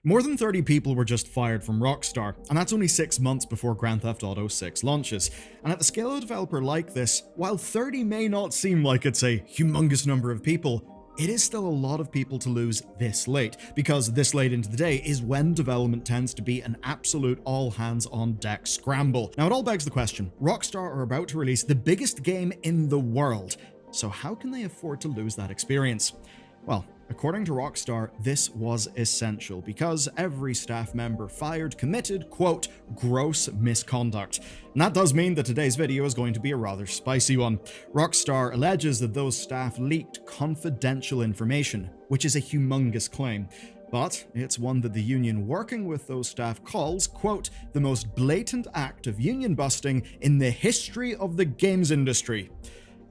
More than 30 people were just fired from Rockstar, and that's only 6 months before Grand Theft Auto 6 launches. And at the scale of a developer like this, while 30 may not seem like it's a humongous number of people, it is still a lot of people to lose this late, because this late into the day is when development tends to be an absolute all-hands-on-deck scramble. Now, it all begs the question, Rockstar are about to release the biggest game in the world, so how can they afford to lose that experience? Well, according to Rockstar, this was essential because every staff member fired committed, quote, gross misconduct. And that does mean that today's video is going to be a rather spicy one. Rockstar alleges that those staff leaked confidential information, which is a humongous claim. But it's one that the union working with those staff calls, quote, the most blatant act of union busting in the history of the games industry.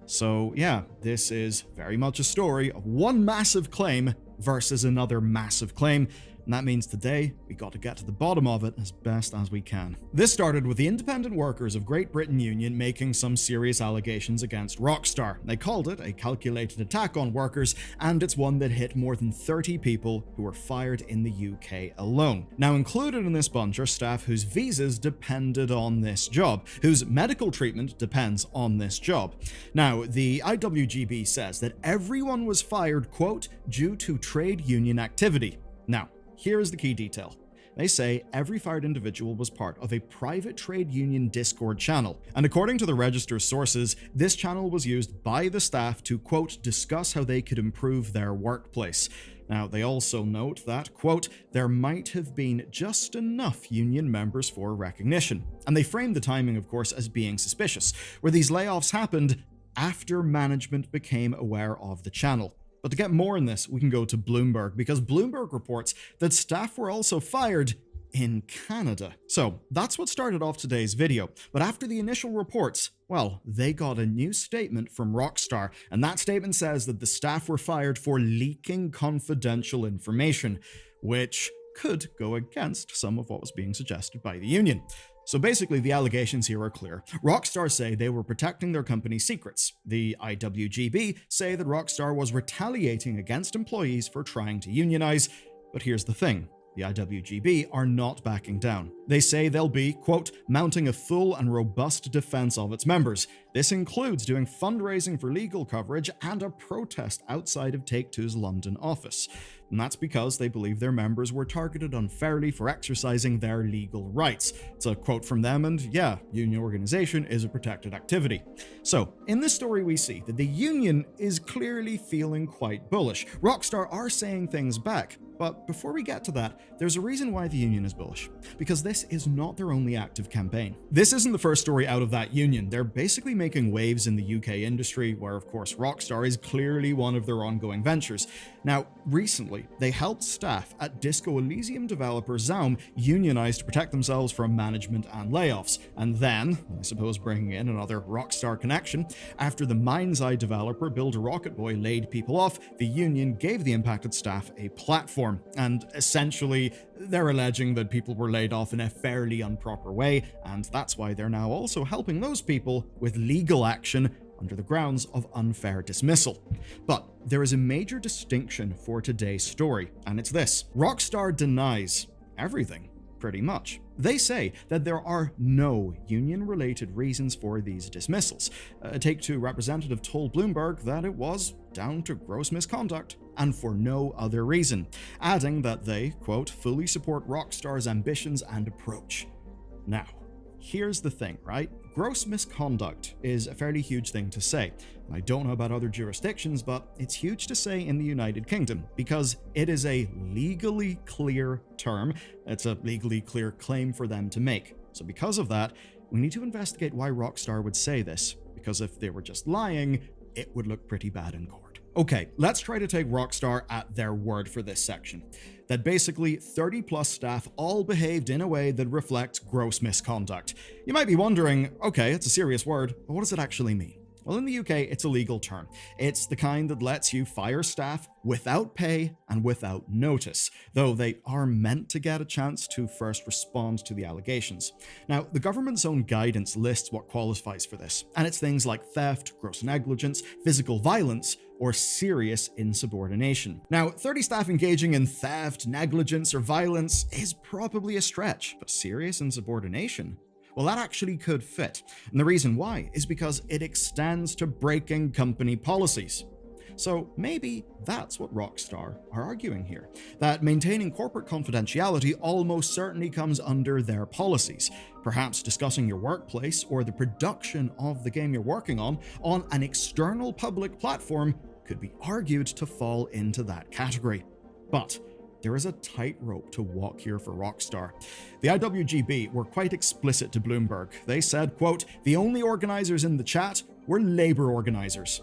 So yeah, this is very much a story of one massive claim versus another massive claim, and that means today we got to get to the bottom of it as best as we can. This started with the Independent Workers of Great Britain Union making some serious allegations against Rockstar. They called it a calculated attack on workers, and it's one that hit more than 30 people who were fired in the UK alone. Now, included in this bunch are staff whose visas depended on this job, whose medical treatment depends on this job. Now, the IWGB says that everyone was fired, quote, due to trade union activity. Now, here is the key detail. They say every fired individual was part of a private trade union Discord channel, and according to the Register's sources, this channel was used by the staff to, quote, discuss how they could improve their workplace. Now, they also note that, quote, there might have been just enough union members for recognition. And they framed the timing, of course, as being suspicious, where these layoffs happened after management became aware of the channel. But to get more on this, we can go to Bloomberg, because Bloomberg reports that staff were also fired in Canada. So that's what started off today's video. But after the initial reports, well, they got a new statement from Rockstar, and that statement says that the staff were fired for leaking confidential information, which could go against some of what was being suggested by the union. So basically, the allegations here are clear. Rockstar say they were protecting their company's secrets. The IWGB say that Rockstar was retaliating against employees for trying to unionize. But here's the thing. The IWGB are not backing down. They say they'll be, quote, mounting a full and robust defense of its members. This includes doing fundraising for legal coverage and a protest outside of Take-Two's London office. And that's because they believe their members were targeted unfairly for exercising their legal rights. It's a quote from them, and yeah, union organization is a protected activity. So, in this story we see that the union is clearly feeling quite bullish. Rockstar are saying things back. But before we get to that, there's a reason why the union is bullish. Because this is not their only active campaign. This isn't the first story out of that union. They're basically making waves in the UK industry, where of course Rockstar is clearly one of their ongoing ventures. Now, recently, they helped staff at Disco Elysium developer Zaum unionize to protect themselves from management and layoffs. And then, I suppose bringing in another Rockstar connection, after the Mind's Eye developer Builder Rocket Boy laid people off, the union gave the impacted staff a platform. And essentially, they're alleging that people were laid off in a fairly improper way, and that's why they're now also helping those people with legal action under the grounds of unfair dismissal. But there is a major distinction for today's story, and it's this. Rockstar denies everything, pretty much. They say that there are no union-related reasons for these dismissals. A Take-Two representative told Bloomberg that it was down to gross misconduct and for no other reason, adding that they, quote, fully support Rockstar's ambitions and approach. Now, here's the thing, right? Gross misconduct is a fairly huge thing to say. I don't know about other jurisdictions, but it's huge to say in the United Kingdom because it is a legally clear term. It's a legally clear claim for them to make. So because of that, we need to investigate why Rockstar would say this, because if they were just lying, it would look pretty bad in court. Okay, let's try to take Rockstar at their word for this section. That basically 30 plus staff all behaved in a way that reflects gross misconduct. You might be wondering, okay, it's a serious word, but what does it actually mean? Well, in the UK, it's a legal term. It's the kind that lets you fire staff without pay and without notice, though they are meant to get a chance to first respond to the allegations. Now, the government's own guidance lists what qualifies for this, and it's things like theft, gross negligence, physical violence, or serious insubordination. Now, 30 staff engaging in theft, negligence, or violence is probably a stretch, but serious insubordination? Well, that actually could fit, and the reason why is because it extends to breaking company policies. So maybe that's what Rockstar are arguing here, that maintaining corporate confidentiality almost certainly comes under their policies. Perhaps discussing your workplace or the production of the game you're working on an external public platform could be argued to fall into that category. But there is a tightrope to walk here for Rockstar. The IWGB were quite explicit to Bloomberg. They said, quote, "The only organizers in the chat were labor organizers."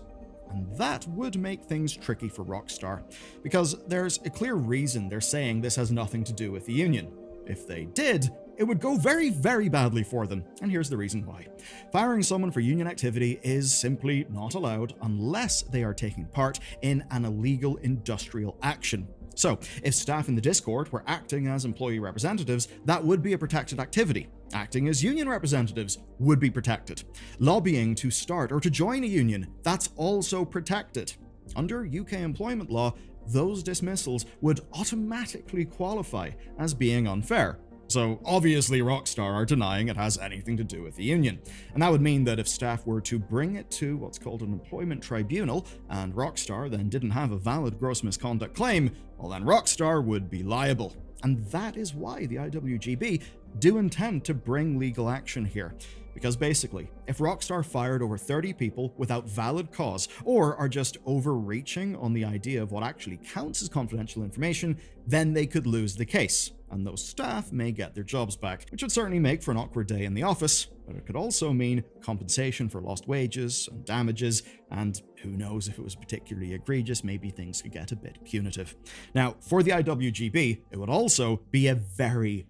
And that would make things tricky for Rockstar, because there's a clear reason they're saying this has nothing to do with the union. If they did, it would go very, very badly for them, and here's the reason why. Firing someone for union activity is simply not allowed unless they are taking part in an illegal industrial action. So, if staff in the Discord were acting as employee representatives, that would be a protected activity. Acting as union representatives would be protected. Lobbying to start or to join a union, that's also protected. Under UK employment law, those dismissals would automatically qualify as being unfair. So obviously Rockstar are denying it has anything to do with the union. And that would mean that if staff were to bring it to what's called an employment tribunal, and Rockstar then didn't have a valid gross misconduct claim, well then Rockstar would be liable. And that is why the IWGB do intend to bring legal action here. Because basically, if Rockstar fired over 30 people without valid cause, or are just overreaching on the idea of what actually counts as confidential information, then they could lose the case, and those staff may get their jobs back, which would certainly make for an awkward day in the office, but it could also mean compensation for lost wages and damages, and who knows, if it was particularly egregious, maybe things could get a bit punitive. Now, for the IWGB, it would also be a very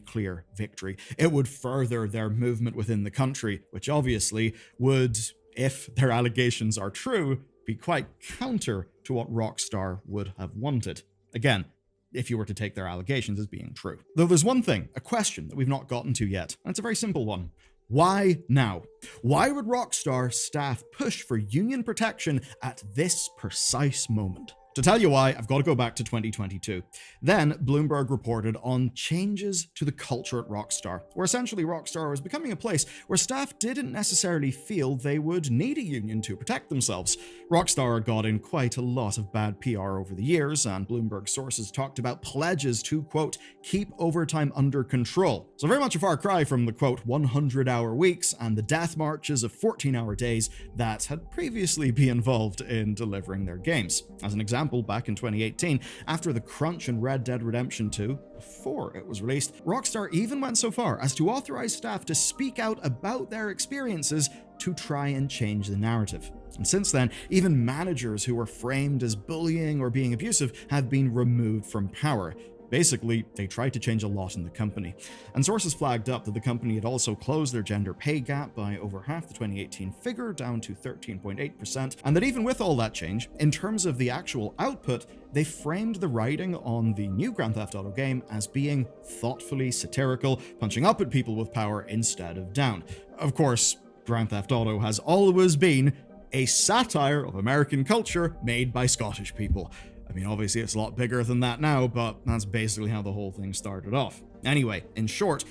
clear victory. It would further their movement within the country, which obviously would, if their allegations are true, be quite counter to what Rockstar would have wanted. Again, if you were to take their allegations as being true. Though there's one thing, a question that we've not gotten to yet, and it's a very simple one. Why now? Why would Rockstar staff push for union protection at this precise moment? To tell you why, I've got to go back to 2022. Then, Bloomberg reported on changes to the culture at Rockstar, where essentially Rockstar was becoming a place where staff didn't necessarily feel they would need a union to protect themselves. Rockstar got in quite a lot of bad PR over the years, and Bloomberg sources talked about pledges to, quote, keep overtime under control. So very much a far cry from the, quote, 100-hour weeks and the death marches of 14-hour days that had previously been involved in delivering their games. As an example, back in 2018, after the crunch in Red Dead Redemption 2, before it was released, Rockstar even went so far as to authorize staff to speak out about their experiences to try and change the narrative. And since then, even managers who were framed as bullying or being abusive have been removed from power. Basically, they tried to change a lot in the company. And sources flagged up that the company had also closed their gender pay gap by over half the 2018 figure, down to 13.8%, and that even with all that change, in terms of the actual output, they framed the writing on the new Grand Theft Auto game as being thoughtfully satirical, punching up at people with power instead of down. Of course, Grand Theft Auto has always been a satire of American culture made by Scottish people. I mean, obviously it's a lot bigger than that now, but that's basically how the whole thing started off. Anyway, in short,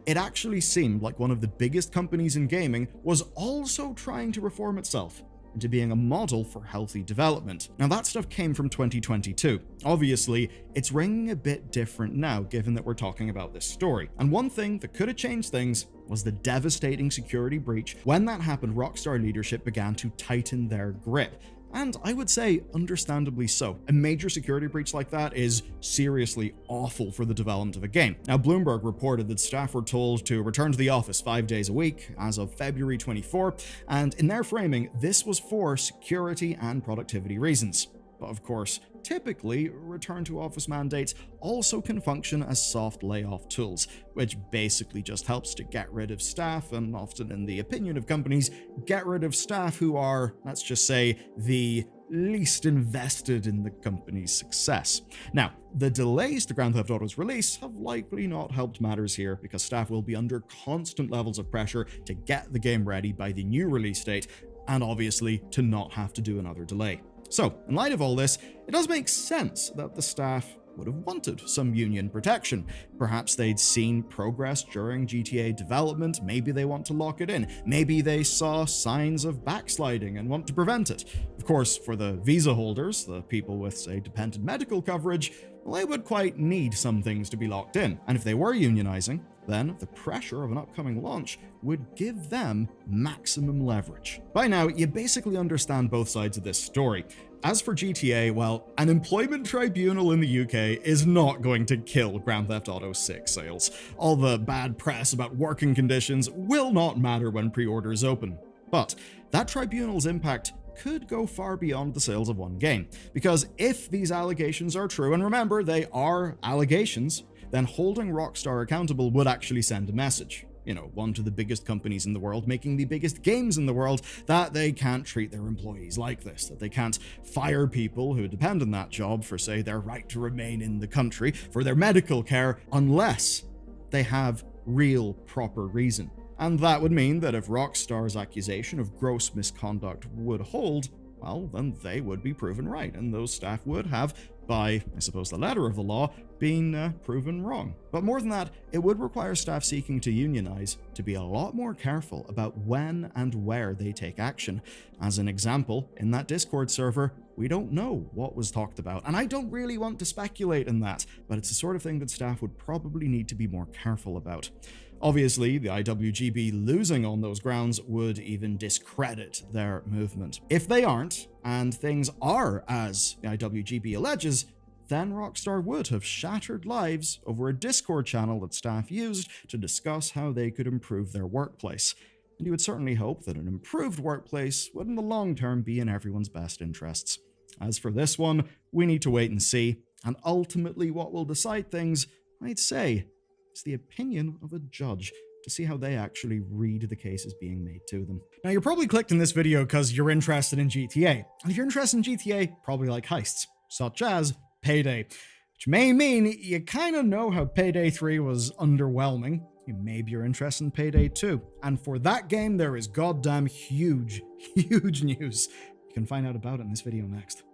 it actually seemed like one of the biggest companies in gaming was also trying to reform itself into being a model for healthy development. Now, that stuff came from 2022. Obviously, it's ringing a bit different now, given that we're talking about this story. And one thing that could have changed things was the devastating security breach. When that happened, Rockstar leadership began to tighten their grip. And I would say, understandably so. A major security breach like that is seriously awful for the development of a game. Now, Bloomberg reported that staff were told to return to the office 5 days a week as of February 24, and in their framing, this was for security and productivity reasons. But of course, typically, return to office mandates also can function as soft layoff tools, which basically just helps to get rid of staff, and often in the opinion of companies, get rid of staff who are, let's just say, the least invested in the company's success. Now, the delays to Grand Theft Auto's release have likely not helped matters here, because staff will be under constant levels of pressure to get the game ready by the new release date, and obviously to not have to do another delay. So, in light of all this, it does make sense that the staff would have wanted some union protection. Perhaps they'd seen progress during GTA development, maybe they want to lock it in, maybe they saw signs of backsliding and want to prevent it. Of course, for the visa holders, the people with, say, dependent medical coverage, well, they would quite need some things to be locked in, and if they were unionizing, then the pressure of an upcoming launch would give them maximum leverage. By now, you basically understand both sides of this story. As for GTA, well, an employment tribunal in the UK is not going to kill Grand Theft Auto 6 sales. All the bad press about working conditions will not matter when pre-orders open. But that tribunal's impact could go far beyond the sales of one game. Because if these allegations are true, and remember, they are allegations, then holding Rockstar accountable would actually send a message. One to the biggest companies in the world, making the biggest games in the world, that they can't treat their employees like this, that they can't fire people who depend on that job for, say, their right to remain in the country, for their medical care, unless they have real, proper reason. And that would mean that if Rockstar's accusation of gross misconduct would hold, well, then they would be proven right, and those staff would have, by, I suppose, the letter of the law, been proven wrong. But more than that, it would require staff seeking to unionize to be a lot more careful about when and where they take action. As an example, in that Discord server, we don't know what was talked about, and I don't really want to speculate in that, but it's the sort of thing that staff would probably need to be more careful about. Obviously, the IWGB losing on those grounds would even discredit their movement. If they aren't, and things are as the IWGB alleges, then Rockstar would have shattered lives over a Discord channel that staff used to discuss how they could improve their workplace. And you would certainly hope that an improved workplace would in the long term be in everyone's best interests. As for this one, we need to wait and see, and ultimately what will decide things, I'd say, is the opinion of a judge, to see how they actually read the cases being made to them. Now, you're probably clicked in this video because you're interested in GTA. And if you're interested in GTA, probably like heists, such as Payday, which may mean you kind of know how Payday 3 was underwhelming. Maybe you're interested in Payday 2. And for that game, there is goddamn huge, huge news. You can find out about it in this video next.